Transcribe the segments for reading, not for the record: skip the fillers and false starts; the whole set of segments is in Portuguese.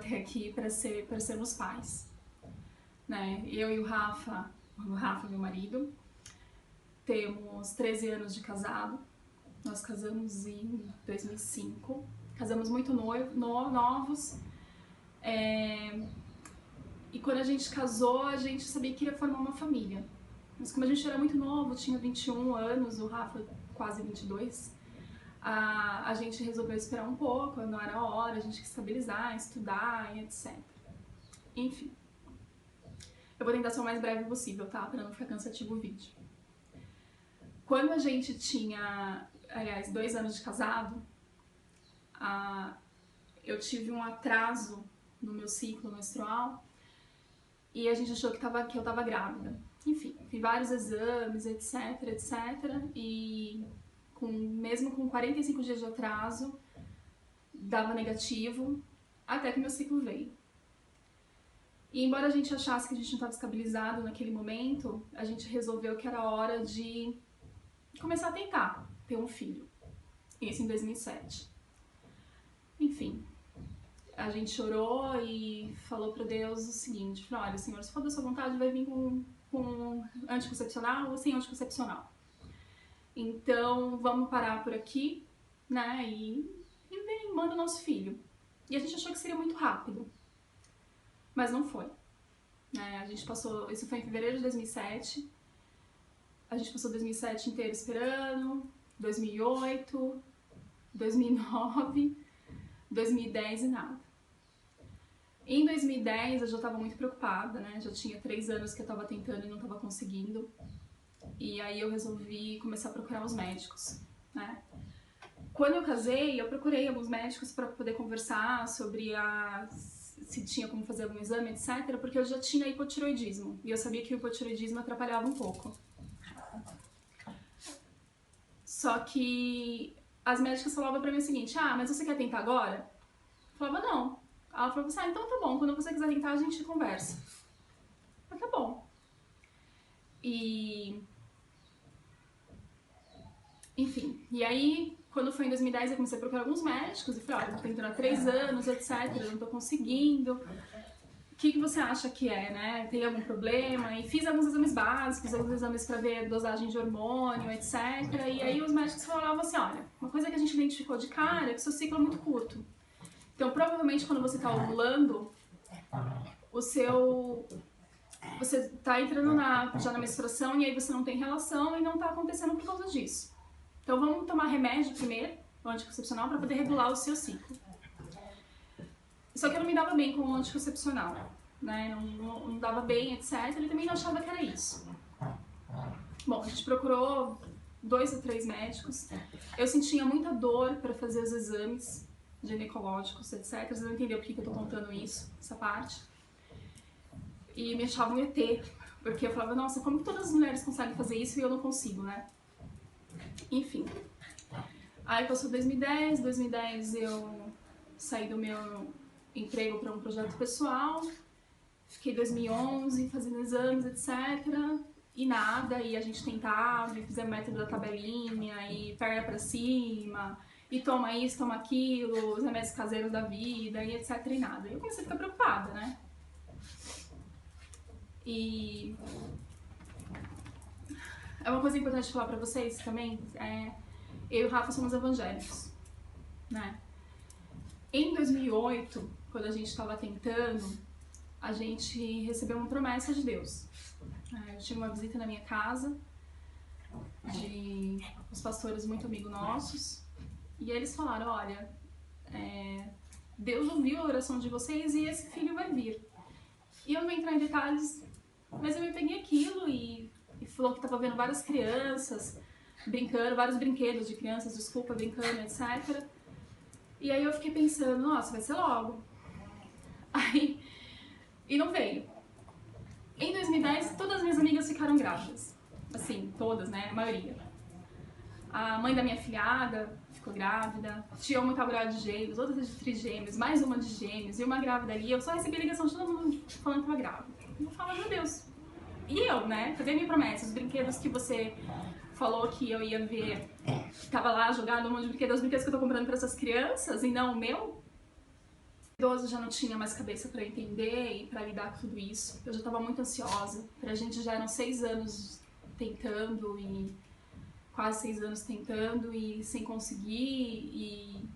até aqui para sermos pais, né? Eu e o Rafa, meu marido, temos 13 anos de casado. Nós casamos em 2005, casamos muito novos. E quando a gente casou, a gente sabia que ia formar uma família. Mas como a gente era muito novo, tinha 21 anos, o Rafa quase 22, a gente resolveu esperar um pouco, não era a hora, a gente quis estabilizar, estudar e etc. Enfim, eu vou tentar ser o mais breve possível, tá? Pra não ficar cansativo o vídeo. Quando a gente tinha, aliás, 2 anos de casado, eu tive um atraso no meu ciclo menstrual e a gente achou que eu tava grávida. Enfim, fiz vários exames, etc, etc, e mesmo com 45 dias de atraso, dava negativo, até que meu ciclo veio. E embora a gente achasse que a gente não estava estabilizado naquele momento, a gente resolveu que era hora de começar a tentar ter um filho. Isso em 2007. Enfim, a gente chorou e falou para Deus o seguinte: falou, olha, Senhor, se for da sua vontade, vai vir com anticoncepcional ou sem anticoncepcional. Então, vamos parar por aqui, né, e manda o nosso filho. E a gente achou que seria muito rápido, mas não foi. A gente passou, isso foi em fevereiro de 2007, a gente passou 2007 inteiro esperando, 2008, 2009, 2010 e nada. Em 2010 eu já estava muito preocupada, né? Já tinha 3 anos que eu estava tentando e não estava conseguindo. E aí eu resolvi começar a procurar os médicos, né? Quando eu casei, eu procurei alguns médicos para poder conversar sobre se tinha como fazer algum exame, etc. Porque eu já tinha hipotireoidismo e eu sabia que o hipotireoidismo atrapalhava um pouco. Só que as médicas falavam pra mim o seguinte: ah, mas você quer tentar agora? Eu falava, não. Ela falou assim: ah, então tá bom, quando você quiser tentar a gente conversa. Eu falei, tá bom. Enfim, e aí, quando foi em 2010, eu comecei a procurar alguns médicos e falei, olha, tô tentando há 3 anos, etc, eu não tô conseguindo. O que você acha que é, né? Tem algum problema? E fiz alguns exames básicos, alguns exames pra ver dosagem de hormônio, etc. E aí os médicos falavam assim, olha, uma coisa que a gente identificou de cara é que seu ciclo é muito curto. Então, provavelmente, quando você tá ovulando, você tá entrando já na menstruação e aí você não tem relação e não tá acontecendo por causa disso. Então vamos tomar remédio primeiro, o anticoncepcional, para poder regular o seu ciclo. Só que eu não me dava bem com o anticoncepcional, né? Não dava bem, etc. Ele também não achava que era isso. Bom, a gente procurou 2 ou 3 médicos. Eu sentia muita dor para fazer os exames ginecológicos, etc. Vocês vão entender por que eu tô contando isso, essa parte. E me achavam ET, porque eu falava, nossa, como que todas as mulheres conseguem fazer isso e eu não consigo, né? Enfim. Aí passou 2010 eu saí do meu emprego para um projeto pessoal, fiquei 2011 fazendo exames, etc. E nada, e a gente tentava, e fizemos método da tabelinha, e perna pra cima, e toma isso, toma aquilo, os remédios caseiros da vida, e etc. E nada. E eu comecei a ficar preocupada, né? E é uma coisa importante falar pra vocês também, eu e o Rafa somos evangélicos, né? Em 2008, quando a gente estava tentando, a gente recebeu uma promessa de Deus. Eu tive uma visita na minha casa de uns pastores muito amigos nossos e eles falaram, olha, Deus ouviu a oração de vocês e esse filho vai vir. E eu não vou entrar em detalhes, mas eu me peguei aquilo e falou que estava vendo várias crianças brincando, vários brinquedos de crianças, desculpa, brincando, etc. E aí eu fiquei pensando, nossa, vai ser logo. E não veio. Em 2010, todas as minhas amigas ficaram grávidas. Assim, todas, né? A maioria. A mãe da minha filhada ficou grávida, tia uma estava grávida de gêmeos, outra de trigêmeos, mais uma de gêmeos, e uma grávida ali. Eu só recebi ligação de todo mundo falando que estava grávida. E eu falava, meu Deus. E eu, né? Cadê a minha promessa? Os brinquedos que você falou que eu ia ver, tava lá jogado um monte de brinquedos, os brinquedos que eu tô comprando pra essas crianças e não o meu. idoso já não tinha mais cabeça para entender e para lidar com tudo isso. Eu já estava muito ansiosa. Pra gente já eram 6 anos tentando e quase 6 anos tentando e sem conseguir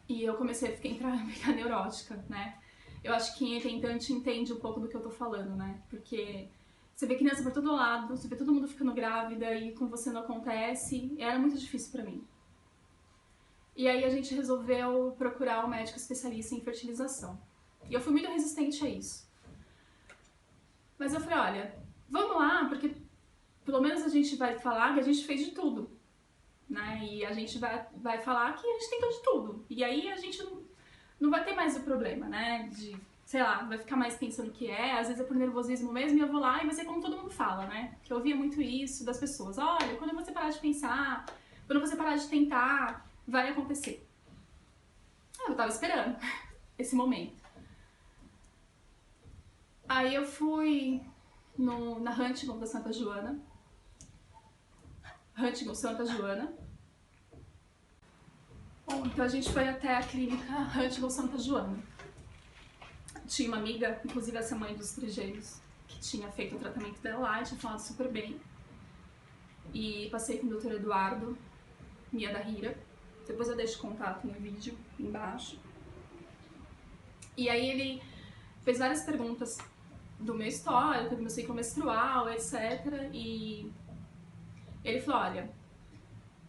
e eu comecei a ficar neurótica, né? Eu acho que quem é tentante entende um pouco do que eu tô falando, né? Porque você vê criança por todo lado, você vê todo mundo ficando grávida e com você não acontece. Era muito difícil pra mim. E aí a gente resolveu procurar um médico especialista em fertilização. E eu fui muito resistente a isso. Mas eu falei, olha, vamos lá, porque pelo menos a gente vai falar que a gente fez de tudo, né? E a gente vai falar que a gente tentou de tudo. E aí a gente não vai ter mais o problema, né? De, sei lá, vai ficar mais pensando que às vezes é por nervosismo mesmo, e eu vou lá e vai ser como todo mundo fala, né? Que eu ouvia muito isso das pessoas. Olha, quando você parar de pensar, quando você parar de tentar, vai acontecer. Eu tava esperando esse momento. Aí eu fui na Huntington da Santa Joana. Huntington Santa Joana. Bom, então a gente foi até a clínica Huntington Santa Joana. Tinha uma amiga, inclusive essa mãe dos trigêmeos, que tinha feito o tratamento dela lá e tinha falado super bem. E passei com o Dr. Eduardo Miyadahira. Depois eu deixo o contato no vídeo embaixo. E aí ele fez várias perguntas do meu histórico, do meu ciclo menstrual, etc. E ele falou, olha,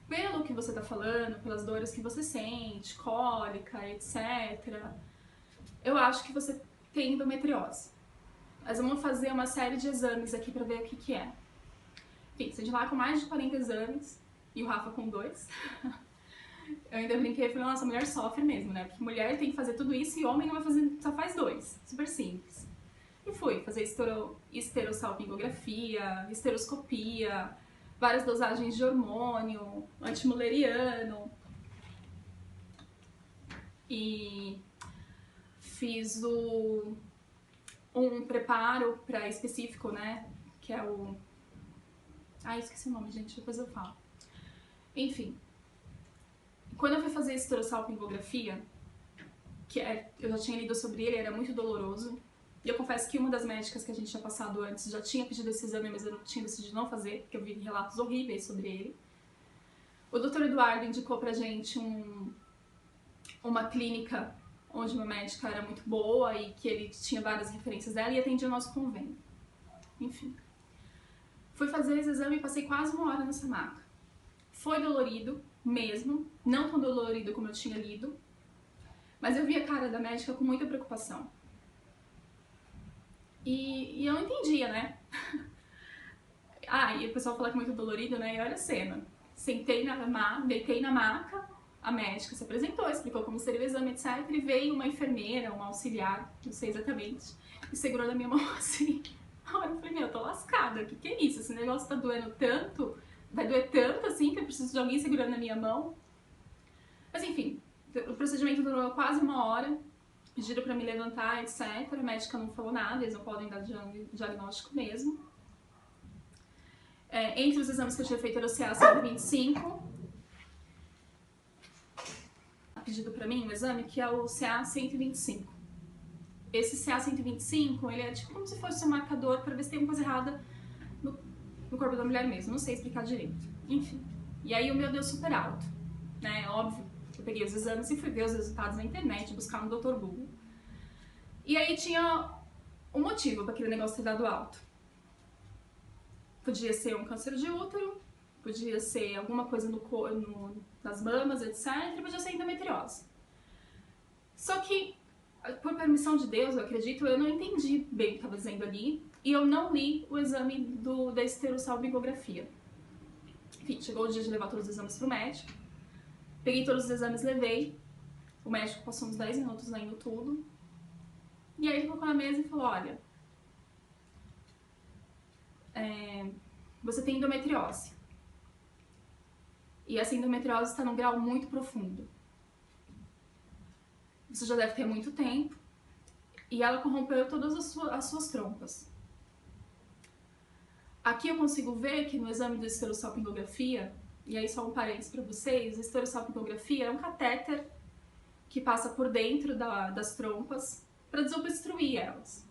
pelo que você tá falando, pelas dores que você sente, cólica, etc., eu acho que você tem endometriose. Mas vamos fazer uma série de exames aqui pra ver o que é. Enfim, você de lá com mais de 40 exames, e o Rafa com 2. Eu ainda brinquei e falei, nossa, a mulher sofre mesmo, né? Porque mulher tem que fazer tudo isso e homem não vai fazer, só faz 2. Super simples. E fui fazer esterossalpingografia, esteroscopia, várias dosagens de hormônio, antimuleriano. E fiz um preparo específico, né? Que é o... esqueci o nome, gente, depois eu falo. Enfim. Quando eu fui fazer esterossalpingografia, eu já tinha lido sobre ele, era muito doloroso. E eu confesso que uma das médicas que a gente tinha passado antes já tinha pedido esse exame, mas eu tinha decidido não fazer, porque eu vi relatos horríveis sobre ele. O Dr. Eduardo indicou pra gente uma clínica onde uma médica era muito boa e que ele tinha várias referências dela e atendia o nosso convênio. Enfim. Fui fazer esse exame e passei quase 1 hora nessa maca. Foi dolorido mesmo, não tão dolorido como eu tinha lido, mas eu vi a cara da médica com muita preocupação. E eu não entendia, né? E o pessoal fala que é muito dolorido, né? E olha a cena. Deitei na maca, a médica se apresentou, explicou como seria o exame, etc. E veio uma enfermeira, uma auxiliar, não sei exatamente, e segurou na minha mão assim. Eu falei, meu, eu tô lascada, o que é isso? Esse negócio tá doendo tanto, vai doer tanto assim que eu preciso de alguém segurando na minha mão. Mas enfim, o procedimento durou quase 1 hora. Pediram pra me levantar, etc. A médica não falou nada, eles não podem dar diagnóstico mesmo. Entre os exames que eu tinha feito era o CA 125. Pedido pra mim um exame que é o CA 125. Esse CA 125, ele é tipo como se fosse um marcador pra ver se tem alguma coisa errada no corpo da mulher mesmo. Não sei explicar direito. Enfim. E aí o meu deu super alto, né? Óbvio. Eu peguei os exames e fui ver os resultados na internet, buscar no Dr. Google. E aí tinha um motivo para aquele negócio ter dado alto. Podia ser um câncer de útero, podia ser alguma coisa nas mamas, etc. E podia ser endometriose. Só que, por permissão de Deus, eu acredito, eu não entendi bem o que estava dizendo ali. E eu não li o exame da esterossalpingografia. Enfim, chegou o dia de levar todos os exames pro médico. Peguei todos os exames, levei. O médico passou uns 10 minutos lendo tudo. E aí ele colocou na mesa e falou, olha, você tem endometriose. E essa endometriose está num grau muito profundo. Você já deve ter muito tempo. E ela corrompeu todas as suas trompas. Aqui eu consigo ver que no exame de esterossalpingografia, e aí só um parênteses para vocês, a esterossalpingografia é um catéter que passa por dentro das trompas para desobstruir elas.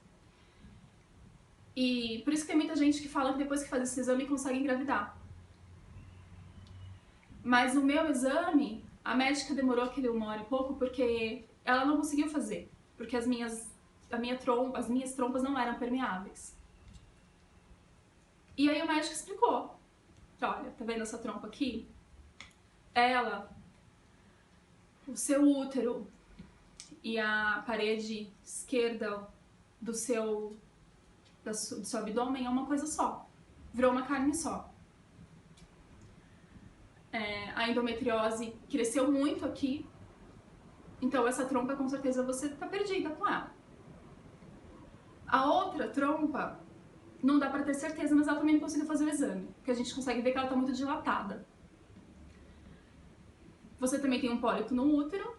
E por isso que tem muita gente que fala que depois que faz esse exame consegue engravidar. Mas no meu exame, a médica demorou aquele 1 hora e pouco porque ela não conseguiu fazer. Porque as minhas trompas não eram permeáveis. E aí o médico explicou. Olha, tá vendo essa trompa aqui? O seu útero e a parede esquerda do seu abdômen é uma coisa só. Virou uma carne só. A endometriose cresceu muito aqui, então essa trompa com certeza você tá perdida com ela. A outra trompa não dá pra ter certeza, mas ela também não conseguiu fazer o exame, porque a gente consegue ver que ela tá muito dilatada. Você também tem um pólipo no útero,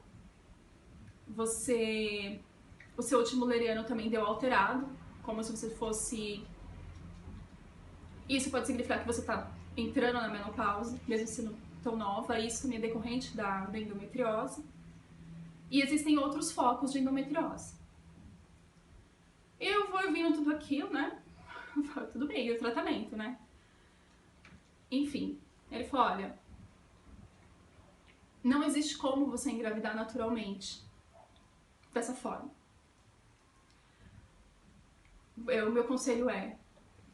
o seu último leriano também deu alterado, como se você fosse... Isso pode significar que você tá entrando na menopausa, mesmo sendo tão nova, isso também é decorrente da endometriose. E existem outros focos de endometriose. Eu vou ouvindo tudo aquilo, né? Tudo bem, o tratamento, né? Enfim, ele falou, olha, não existe como você engravidar naturalmente dessa forma. O meu conselho é,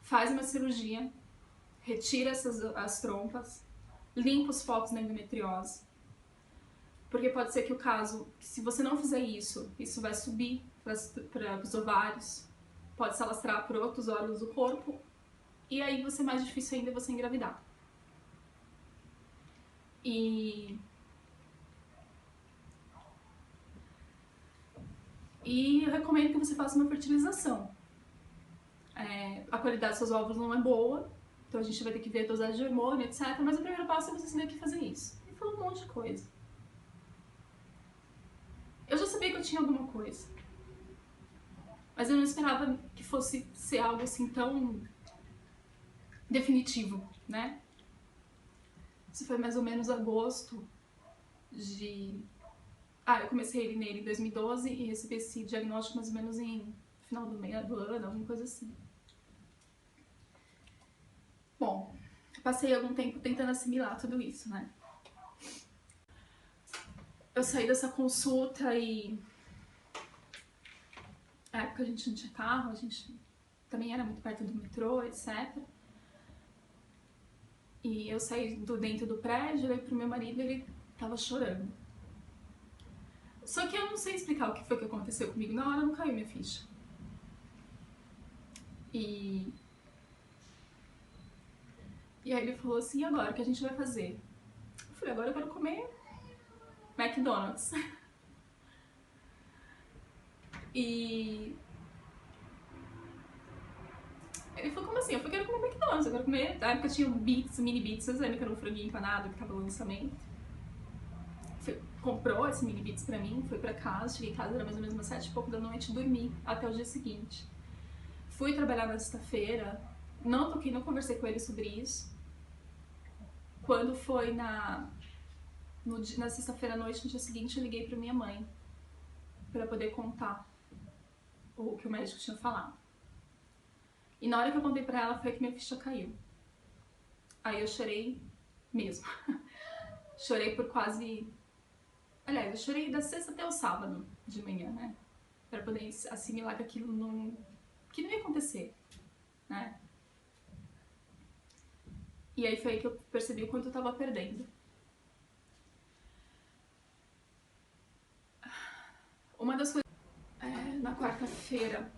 faz uma cirurgia, retira as trompas, limpa os focos da endometriose, porque pode ser que o caso, se você não fizer isso, isso vai subir para os ovários, pode se alastrar por outros órgãos do corpo, e aí vai ser mais difícil ainda você engravidar. E eu recomendo que você faça uma fertilização. A qualidade dos seus óvulos não é boa, então a gente vai ter que ver a dosagem de hormônio, etc. Mas o primeiro passo é você saber que fazer isso. Ele falou um monte de coisa. Eu já sabia que eu tinha alguma coisa, mas eu não esperava que fosse ser algo assim tão definitivo, né? Isso foi mais ou menos agosto de... eu comecei nele em 2012 e recebi esse diagnóstico mais ou menos em final do ano, alguma coisa assim. Bom, passei algum tempo tentando assimilar tudo isso, né? Eu saí dessa consulta e... Na época a gente não tinha carro, a gente também era muito perto do metrô, etc. E eu saí dentro do prédio, olhei pro meu marido e ele tava chorando. Só que eu não sei explicar o que foi que aconteceu comigo. Na hora não caiu minha ficha. E aí ele falou assim, e agora, o que a gente vai fazer? Eu falei, agora eu quero comer McDonald's. E ele falou, como assim? Eu falei, quero comer McDonald's, eu quero comer... Na época tinha mini Beats, vocês lembram que era um franguinho empanado que tava no lançamento? Comprou esse mini Beats pra mim, foi pra casa, cheguei em casa, era mais ou menos umas 7 e pouco da noite, dormi até o dia seguinte. Fui trabalhar na sexta-feira, não conversei com ele sobre isso. Quando foi na sexta-feira à noite, no dia seguinte, eu liguei pra minha mãe pra poder contar o que o médico tinha falado. E na hora que eu contei pra ela, foi que minha ficha caiu. Aí eu chorei mesmo. Chorei por quase... Aliás, eu chorei da sexta até o sábado de manhã, né? Pra poder assimilar que aquilo que não ia acontecer, né? E aí foi aí que eu percebi o quanto eu tava perdendo. Uma das coisas... na quarta-feira,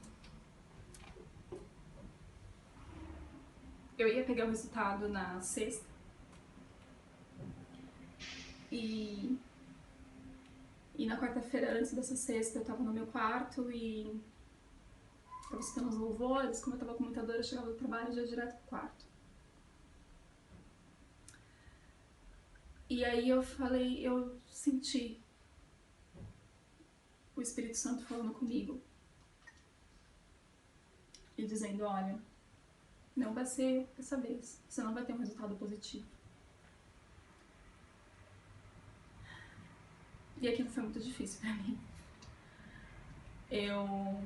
eu ia pegar o resultado na sexta. E na quarta-feira, antes dessa sexta, eu tava no meu quarto e tava escutando os louvores. Como eu tava com muita dor, eu chegava do trabalho e já ia direto pro quarto. E aí eu falei, eu senti o Espírito Santo falando comigo e dizendo, olha, não vai ser dessa vez, você não vai ter um resultado positivo. E aquilo foi muito difícil pra mim. Eu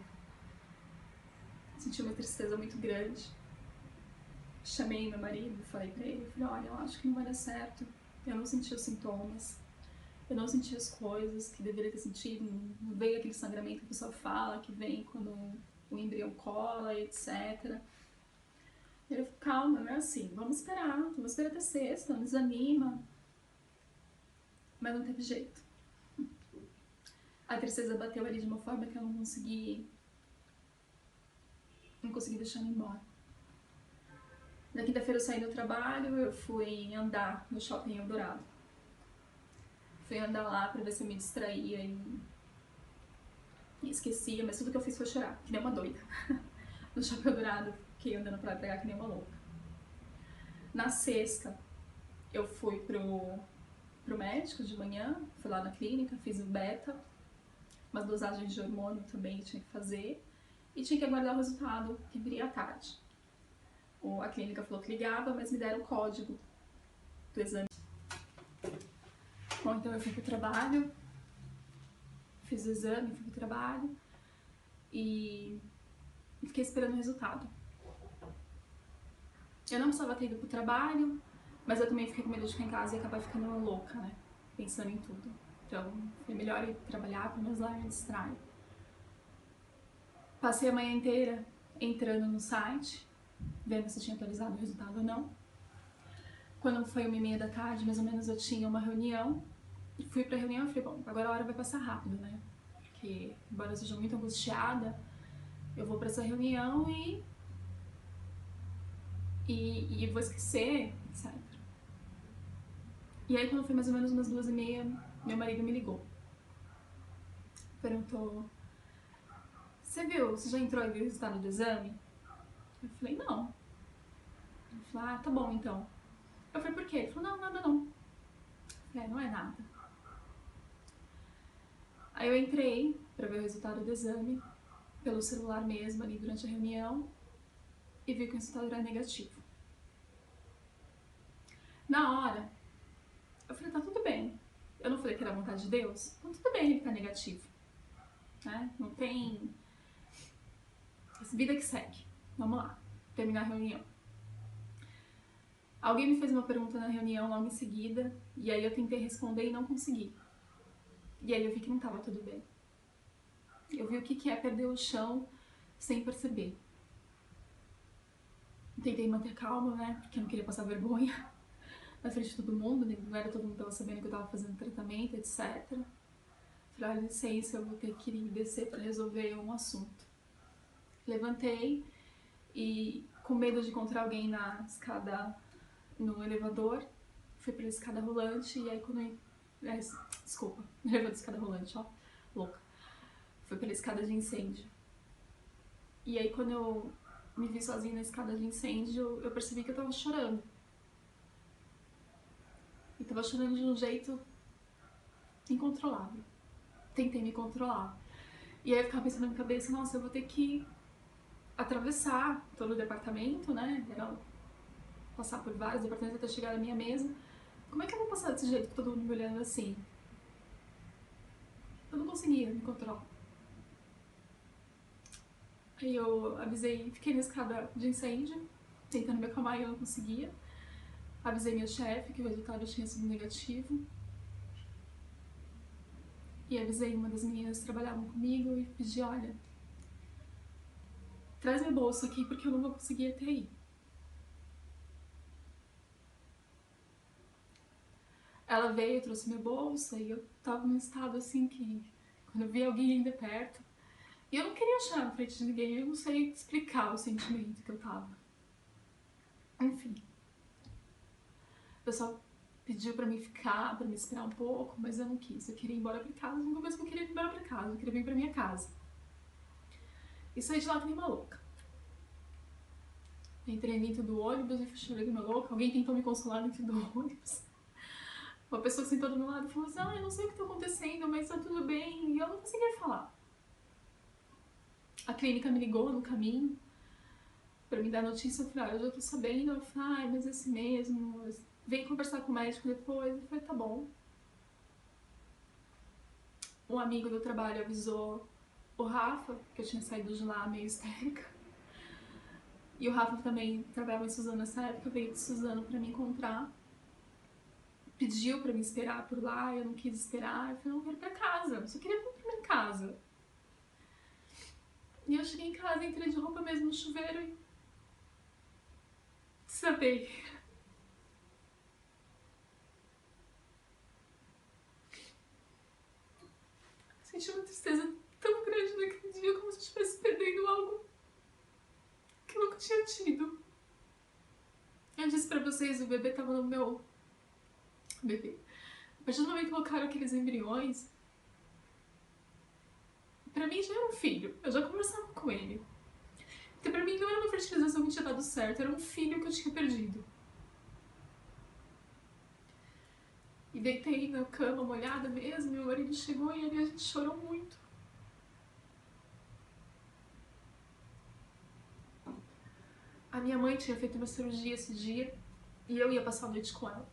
senti uma tristeza muito grande. Chamei meu marido e falei pra ele, olha, eu acho que não vai dar certo. Eu não senti os sintomas, eu não senti as coisas que deveria ter sentido, não veio aquele sangramento que a pessoa fala, que vem quando o embrião cola, etc. Ele falou, calma, não é assim, vamos esperar até sexta, não desanima. Mas não teve jeito. A tristeza bateu ali de uma forma que eu não consegui deixar ele embora. Na quinta-feira eu saí do trabalho, eu fui andar no shopping Eldorado. Fui andar lá pra ver se eu me distraía e esquecia, mas tudo que eu fiz foi chorar, que nem uma doida. No shopping Eldorado, fiquei andando pra lá e pra cá que nem uma louca. Na sexta, eu fui pro médico de manhã, fui lá na clínica, fiz o beta, umas dosagens de hormônio também tinha que fazer, e tinha que aguardar o resultado, que viria à tarde. A clínica falou que ligava, mas me deram o código do exame. Bom, então eu fui pro trabalho, fiz o exame, fui pro trabalho e fiquei esperando o resultado. Eu não precisava ter ido pro trabalho, mas eu também fiquei com medo de ficar em casa e acabar ficando louca, né? Pensando em tudo. Então, foi melhor ir trabalhar, pelo menos lá eu me distraio. Passei a manhã inteira entrando no site, vendo se tinha atualizado o resultado ou não. Quando foi 1h30 da tarde, mais ou menos, eu tinha uma reunião. Fui pra reunião e falei, bom, agora a hora vai passar rápido, né? Porque, embora eu seja muito angustiada, eu vou pra essa reunião e vou esquecer, etc. E aí, quando foi mais ou menos umas 2h30, meu marido me ligou. Perguntou, você já entrou e viu o resultado do exame? Eu falei, não. Ele falou, tá bom, então. Eu falei, por quê? Ele falou, não, nada não. Eu falei, não é nada. Aí eu entrei pra ver o resultado do exame, pelo celular mesmo, ali durante a reunião, e vi que o resultado era negativo. Na hora, eu falei, tá tudo bem. Eu não falei que era a vontade de Deus? Então tudo bem ele tá negativo. Né? Não tem... vida que segue. Vamos lá, terminar a reunião. Alguém me fez uma pergunta na reunião logo em seguida, e aí eu tentei responder e não consegui. E aí eu vi que não tava tudo bem. Eu vi o que é perder o chão sem perceber. Tentei manter calma, né, porque eu não queria passar vergonha na frente de todo mundo, não era todo mundo que tava sabendo que eu tava fazendo tratamento, etc. Falei, olha, licença, eu vou ter que descer pra resolver um assunto. Levantei e, com medo de encontrar alguém na escada, no elevador, fui pela escada rolante e aí quando eu... desculpa, elevador de escada rolante, ó, louca. Fui pela escada de incêndio. E aí quando eu me vi sozinha na escada de incêndio, eu percebi que eu tava chorando. E tava chorando de um jeito incontrolável. Tentei me controlar. E aí eu ficava pensando na minha cabeça, nossa, eu vou ter que atravessar todo o departamento, né? Era passar por vários departamentos até chegar na minha mesa. Como é que eu vou passar desse jeito com todo mundo me olhando assim? Eu não conseguia me controlar. Aí eu avisei, fiquei na escada de incêndio, tentando me acalmar e eu não conseguia. Avisei meu chefe que o resultado tinha sido negativo. E avisei uma das meninas que trabalhavam comigo e pedi, olha, traz meu bolso aqui porque eu não vou conseguir até aí. Ela veio, trouxe minha bolsa e eu tava num estado assim que, quando eu vi alguém ainda perto, e eu não queria chorar na frente de ninguém, eu não sei explicar o sentimento que eu tava. Enfim. O pessoal pediu pra mim ficar, pra me esperar um pouco, mas eu não quis. Eu queria ir embora pra casa, a única coisa que eu queria ir embora pra casa, eu queria vir pra minha casa. E saí de lá que nem uma louca. Entrei dentro do ônibus e chorei que nem uma louca. Alguém tentou me consolar dentro do ônibus. Uma pessoa que sentou do meu lado falou assim, eu não sei o que tá acontecendo, mas tá tudo bem. E eu não conseguia falar. A clínica me ligou no caminho pra me dar notícia. Eu falei, eu já tô sabendo. Eu falei, mas é assim mesmo. Vem conversar com o médico depois. Eu falei, tá bom. um amigo do trabalho avisou o Rafa, que eu tinha saído de lá meio histérica. E o Rafa também trabalhava em Suzano nessa época, veio de Suzano pra me encontrar. Pediu pra me esperar por lá, eu não quis esperar. Eu falei, não quero ir pra casa, eu só queria vir pra minha casa. E eu cheguei em casa, entrei de roupa mesmo no chuveiro e desabei. Senti uma tristeza tão grande naquele dia, como se eu estivesse perdendo algo que eu nunca tinha tido. Eu disse pra vocês, o bebê tava no meu... Bebê. A partir do momento que colocaram aqueles embriões, pra mim já era um filho. Eu já conversava com ele. Então pra mim não era uma fertilização que tinha dado certo, era um filho que eu tinha perdido. E deitei na cama molhada mesmo, meu marido chegou e ali a gente chorou muito. A minha mãe tinha feito uma cirurgia esse dia e eu ia passar a noite com ela.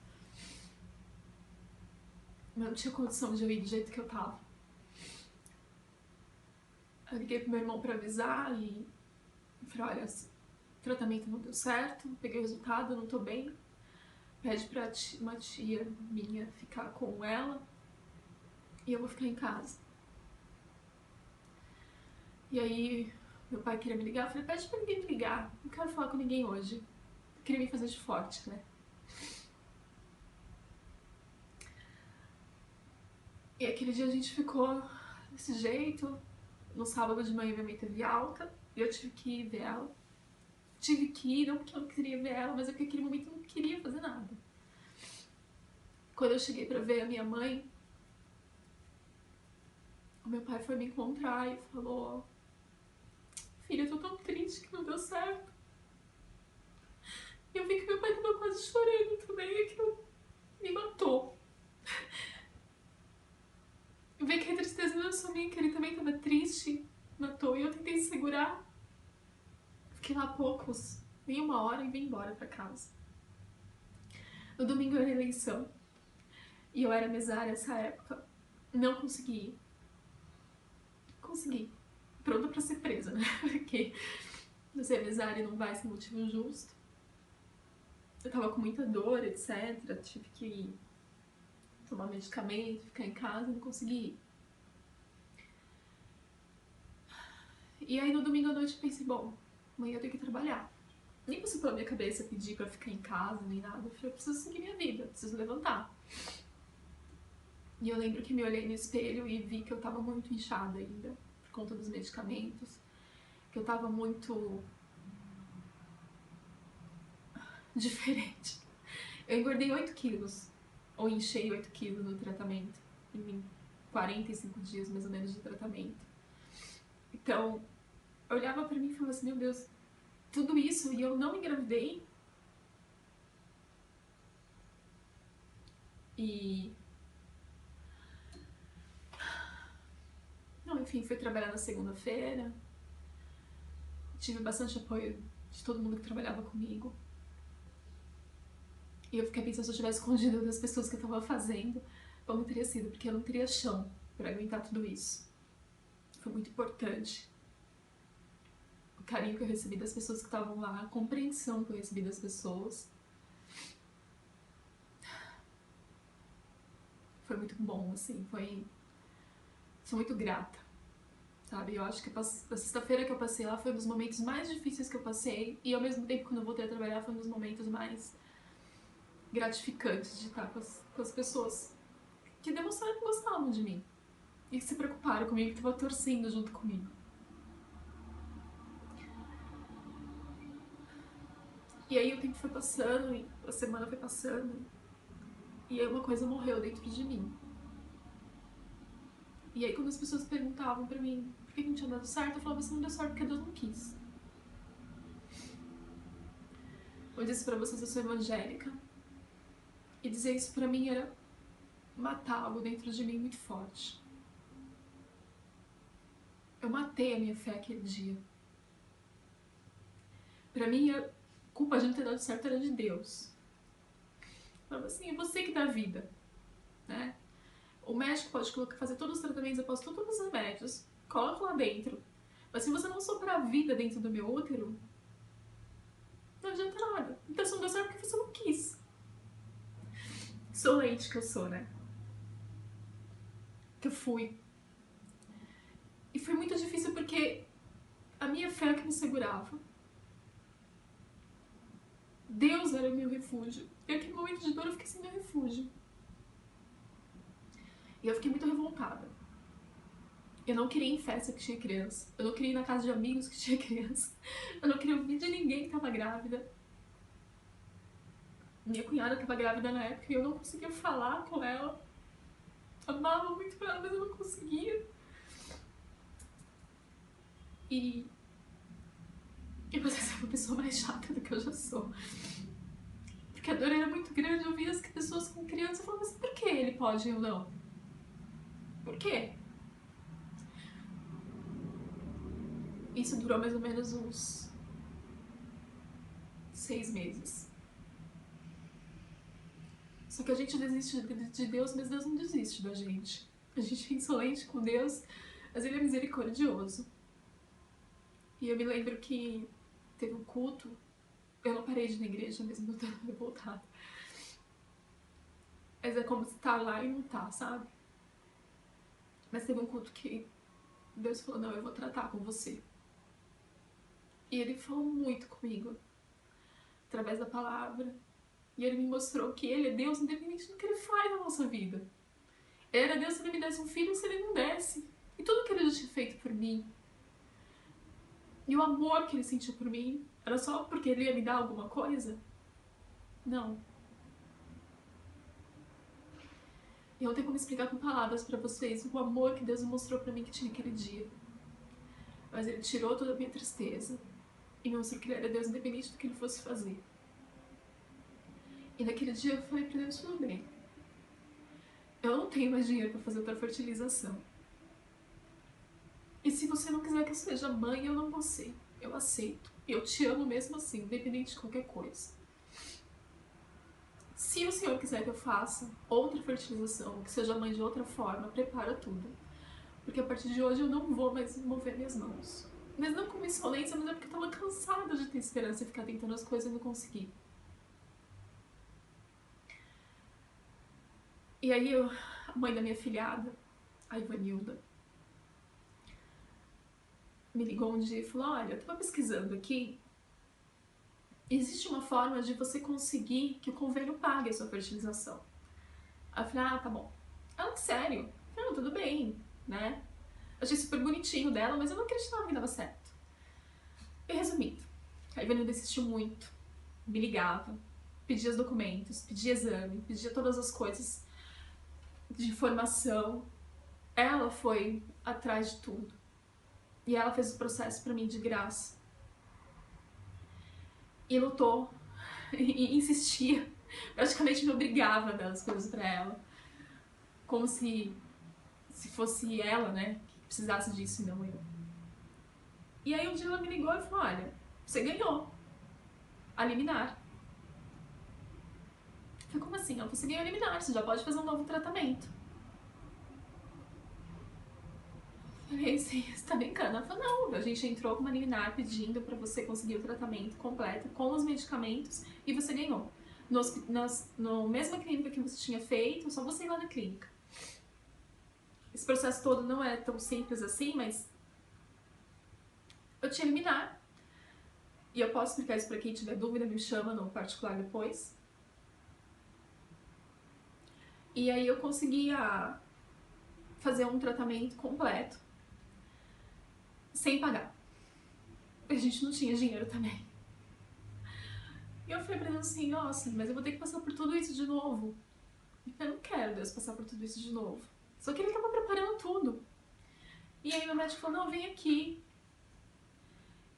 Mas não tinha condição de eu ir do jeito que eu tava. Eu liguei pro meu irmão pra avisar e falei, olha, o tratamento não deu certo, peguei o resultado, não tô bem. Pede pra uma tia minha ficar com ela e eu vou ficar em casa. E aí meu pai queria me ligar, eu falei, pede pra ninguém me ligar, não quero falar com ninguém hoje. Eu queria me fazer de forte, né? E aquele dia a gente ficou desse jeito. No sábado de manhã minha mãe teve alta e eu tive que ir ver ela. Tive que ir, não porque eu não queria ver ela, mas é porque naquele momento eu não queria fazer nada. Quando eu cheguei pra ver a minha mãe, o meu pai foi me encontrar e falou, filha, eu tô tão triste que não deu certo. E eu vi que meu pai tava quase chorando também, e aquilo me matou. Eu vi que a tristeza não é só minha, que ele também tava triste, matou, e eu tentei segurar. Fiquei lá poucos, nem uma hora e vim embora pra casa. No domingo era eleição, e eu era mesária nessa época. Não consegui ir. Consegui. Pronta pra ser presa, né? Porque você é mesária e não vai sem motivo justo. Eu tava com muita dor, etc. Tive que tomar medicamento, ficar em casa, não consegui ir. E aí no domingo à noite eu pensei, bom, amanhã eu tenho que trabalhar. Nem passou pela minha cabeça pedir pra ficar em casa, nem nada. Eu falei, eu preciso seguir minha vida, eu preciso levantar. E eu lembro que me olhei no espelho e vi que eu tava muito inchada ainda, por conta dos medicamentos. Que eu tava muito diferente. Eu engordei 8 quilos, ou enchei 8 quilos no tratamento, em 45 dias mais ou menos de tratamento. Então, eu olhava pra mim e falava assim, meu Deus, tudo isso e eu não engravidei? E... Não, enfim, fui trabalhar na segunda-feira, tive bastante apoio de todo mundo que trabalhava comigo. E eu fiquei pensando, se eu tivesse escondido das pessoas que eu tava fazendo, como teria sido, porque eu não teria chão pra aguentar tudo isso. Foi muito importante o carinho que eu recebi das pessoas que estavam lá, a compreensão que eu recebi das pessoas. Foi muito bom, assim, sou muito grata, sabe? Eu acho que a sexta-feira que eu passei lá foi um dos momentos mais difíceis que eu passei e ao mesmo tempo quando eu voltei a trabalhar foi um dos momentos mais gratificantes de estar com as pessoas que demonstraram que gostavam de mim e que se preocuparam comigo, que estavam torcendo junto comigo. E aí o tempo foi passando, e a semana foi passando, e aí uma coisa morreu dentro de mim. E aí quando as pessoas perguntavam pra mim por que não tinha dado certo, eu falava assim, não deu certo porque Deus não quis. Eu disse pra vocês, eu sou evangélica, e dizer isso pra mim era matar algo dentro de mim muito forte. Eu matei a minha fé aquele dia. Pra mim, a culpa de não ter dado certo era de Deus. Eu falava assim, é você que dá vida, né? O médico pode fazer todos os tratamentos, eu posso todos os remédios, coloco lá dentro. Mas se você não soprar a vida dentro do meu útero, não adianta nada. Então isso não deu certo porque você não quis. Sou leite que eu sou, né? Que eu fui. E foi muito difícil porque a minha fé é que me segurava. Deus era o meu refúgio. E naquele momento de dor eu fiquei sem meu refúgio. E eu fiquei muito revoltada. Eu não queria ir em festa que tinha criança. Eu não queria ir na casa de amigos que tinha criança. Eu não queria ouvir de ninguém que tava grávida. Minha cunhada tava grávida na época e eu não conseguia falar com ela. Amava muito ela, mas eu não conseguia. E eu vou ser uma pessoa mais chata do que eu já sou. Porque a dor era muito grande, eu via as pessoas com criança e falava assim, por que ele pode e eu não? Por quê? Isso durou mais ou menos uns 6 meses. Só que a gente desiste de Deus, mas Deus não desiste da gente. A gente é insolente com Deus, mas Ele é misericordioso. E eu me lembro que teve um culto, eu não parei de ir na igreja mesmo, eu tava revoltada. Mas é como se tá lá e não tá, sabe? Mas teve um culto que Deus falou, não, eu vou tratar com você. E Ele falou muito comigo, através da palavra. E Ele me mostrou que Ele é Deus independente do que Ele faz na nossa vida. Ele era Deus se Ele me desse um filho, se Ele não desse. E tudo que Ele já tinha feito por mim. E o amor que Ele sentiu por mim, era só porque Ele ia me dar alguma coisa? Não. E eu não tenho como explicar com palavras pra vocês o amor que Deus mostrou pra mim que tinha aquele dia. Mas Ele tirou toda a minha tristeza e me mostrou que Ele era Deus independente do que Ele fosse fazer. E naquele dia eu falei pra Deus, tudo bem. Eu não tenho mais dinheiro pra fazer outra fertilização. E se você não quiser que eu seja mãe, eu não vou ser. Eu aceito. Eu te amo mesmo assim, independente de qualquer coisa. Se o Senhor quiser que eu faça outra fertilização, que seja mãe de outra forma, prepara tudo. Porque a partir de hoje eu não vou mais mover minhas mãos. Mas não com insolência, mas é porque eu tava cansada de ter esperança e ficar tentando as coisas e não conseguir. E aí a mãe da minha filhada, a Ivanilda, me ligou um dia e falou, olha, eu tava pesquisando aqui, existe uma forma de você conseguir que o convênio pague a sua fertilização. Aí eu falei, ah, tá bom. Ela, sério? Eu falei, não, tudo bem, né? Eu achei super bonitinho dela, mas eu não acreditava que dava certo. E resumindo, a Ivanilda insistiu muito, me ligava, pedia os documentos, pedia exame, pedia todas as coisas de informação. Ela foi atrás de tudo. E ela fez o processo pra mim de graça. E lutou. E insistia. Praticamente me obrigava a dar as coisas pra ela. Como se fosse ela, né, que precisasse disso e não eu. E aí um dia ela me ligou e falou, olha, você ganhou a liminar. Eu falei, como assim? Ela falou, você ganhou a liminar, você já pode fazer um novo tratamento. Eu falei, você tá brincando? Ela falou, não, a gente entrou com uma liminar pedindo pra você conseguir o tratamento completo com os medicamentos e você ganhou. No mesma clínica que você tinha feito, só você ir lá na clínica. Esse processo todo não é tão simples assim, mas eu tinha liminar. E eu posso explicar isso pra quem tiver dúvida, me chama no particular depois. E aí eu conseguia fazer um tratamento completo sem pagar. A gente não tinha dinheiro também. E eu falei pra Deus assim, nossa, mas eu vou ter que passar por tudo isso de novo. Eu não quero, Deus, passar por tudo isso de novo. Só que Ele tava preparando tudo. E aí meu médico falou, não, vem aqui.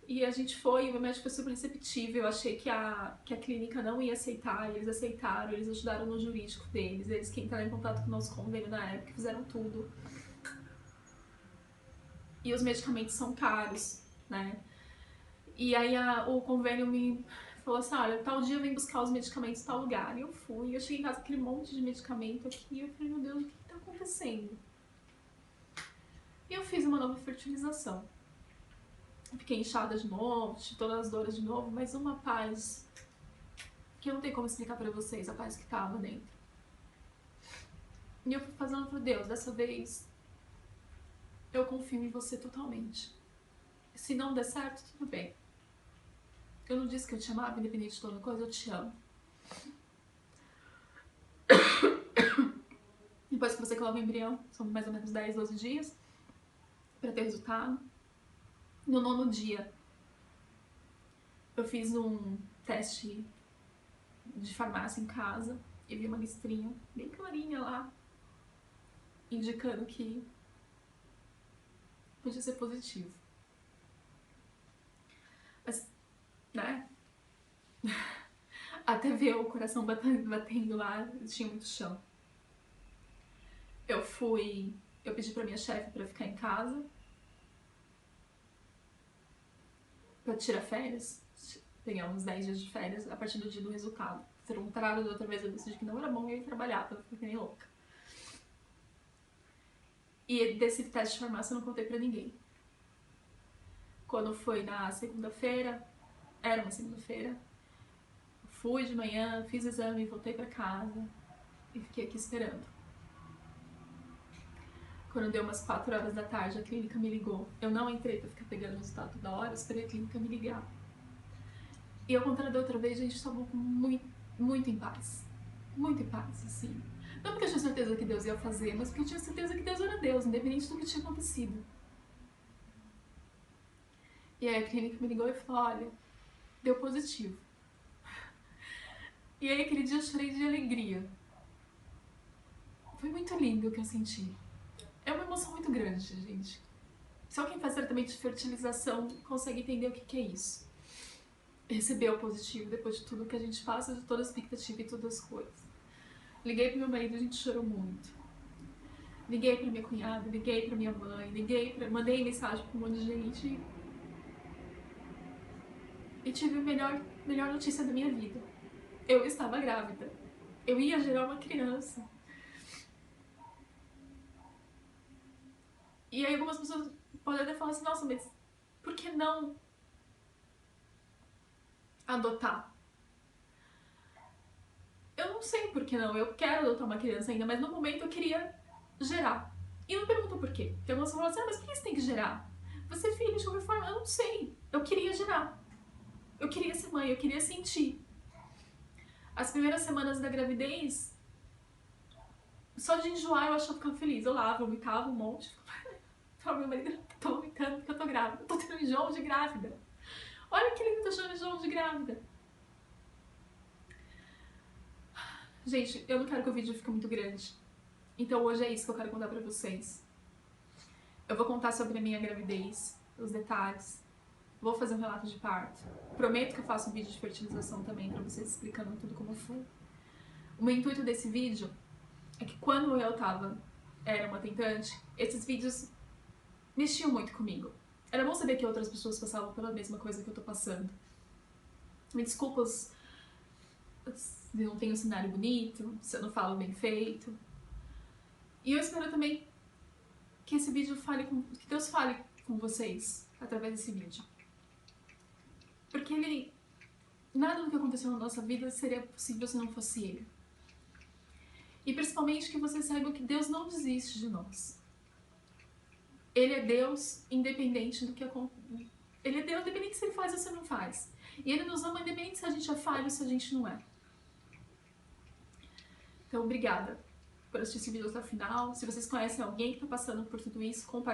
E a gente foi, e o meu médico foi super receptivo. Eu achei que a clínica não ia aceitar, e eles aceitaram, eles ajudaram no jurídico deles, eles que entraram em contato com o nosso convênio na época, fizeram tudo. E os medicamentos são caros, né? E aí o convênio me falou assim, olha, tal dia vem buscar os medicamentos em tal lugar. E eu fui, eu cheguei em casa com aquele monte de medicamento aqui, e eu falei, meu Deus, o que tá acontecendo? E eu fiz uma nova fertilização. Fiquei inchada de novo, tive todas as dores de novo, mas uma paz que eu não tenho como explicar pra vocês, a paz que tava dentro. E eu fui fazendo pro Deus, dessa vez eu confio em você totalmente. Se não der certo, tudo bem. Eu não disse que eu te amava, independente de toda coisa, eu te amo. Depois que você coloca o embrião, são mais ou menos 10, 12 dias pra ter resultado. No 9º dia, eu fiz um teste de farmácia em casa e vi uma listrinha bem clarinha lá, indicando que podia ser positivo. Mas, né? Até ver o coração batendo lá, tinha muito chão. Eu pedi pra minha chefe pra ficar em casa, pra tirar férias, pegar uns 10 dias de férias a partir do dia do resultado. Perguntaram da outra vez, eu decidi que não era bom eu ir trabalhar, eu fiquei nem louca. E desse teste de farmácia eu não contei pra ninguém. Quando foi na segunda-feira, era uma segunda-feira, fui de manhã, fiz o exame, voltei pra casa e fiquei aqui esperando. Quando deu umas 4 horas da tarde, a clínica me ligou. Eu não entrei pra ficar pegando o resultado toda hora, eu esperei a clínica me ligar. E ao contrário da outra vez, a gente estava muito em paz. Muito em paz, assim. Não porque eu tinha certeza que Deus ia fazer, mas porque eu tinha certeza que Deus era Deus, independente do que tinha acontecido. E aí a clínica me ligou e falou, olha, deu positivo. E aí aquele dia eu chorei de alegria. Foi muito lindo o que eu senti. É uma emoção muito grande, gente. Só quem faz tratamento de fertilização consegue entender o que é isso. Receber o positivo depois de tudo que a gente passa, de toda a expectativa e todas as coisas. Liguei pro meu marido, a gente chorou muito. Liguei pra minha cunhada, liguei pra minha mãe, mandei mensagem pra um monte de gente. E tive a melhor notícia da minha vida. Eu estava grávida. Eu ia gerar uma criança. E aí algumas pessoas podem até falar assim, nossa, mas por que não adotar? Eu não sei por que não, eu quero adotar uma criança ainda, mas no momento eu queria gerar. E não pergunta por quê. Porque algumas pessoas falam assim, mas por que você tem que gerar? Você é filho de qualquer forma? Eu não sei. Eu queria gerar. Eu queria ser mãe, eu queria sentir. As primeiras semanas da gravidez, só de enjoar eu achava que eu ficava feliz. Eu lá, vomitava um monte. Falava, meu marido, tô vomitando porque eu tô grávida. Tô tendo enjoo de grávida. Olha que lindo, tô achando enjoo de grávida. Gente, eu não quero que o vídeo fique muito grande. Então hoje é isso que eu quero contar pra vocês. Eu vou contar sobre a minha gravidez, os detalhes. Vou fazer um relato de parto. Prometo que eu faço um vídeo de fertilização também pra vocês explicando tudo como foi. O meu intuito desse vídeo é que quando eu era uma tentante, esses vídeos mexiam muito comigo. Era bom saber que outras pessoas passavam pela mesma coisa que eu tô passando. Me desculpa se eu não tenho um cenário bonito, se eu não falo bem feito. E eu espero também que esse vídeo que Deus fale com vocês através desse vídeo. Porque nada do que aconteceu na nossa vida seria possível se não fosse Ele. E principalmente que vocês saibam que Deus não desiste de nós. Ele é Deus independente do que acontece. Ele é Deus independente se Ele faz ou se não faz. E Ele nos ama independente se a gente é falho ou se a gente não é. Então, obrigada por assistir esse vídeo até o final. Se vocês conhecem alguém que está passando por tudo isso, compartilhe.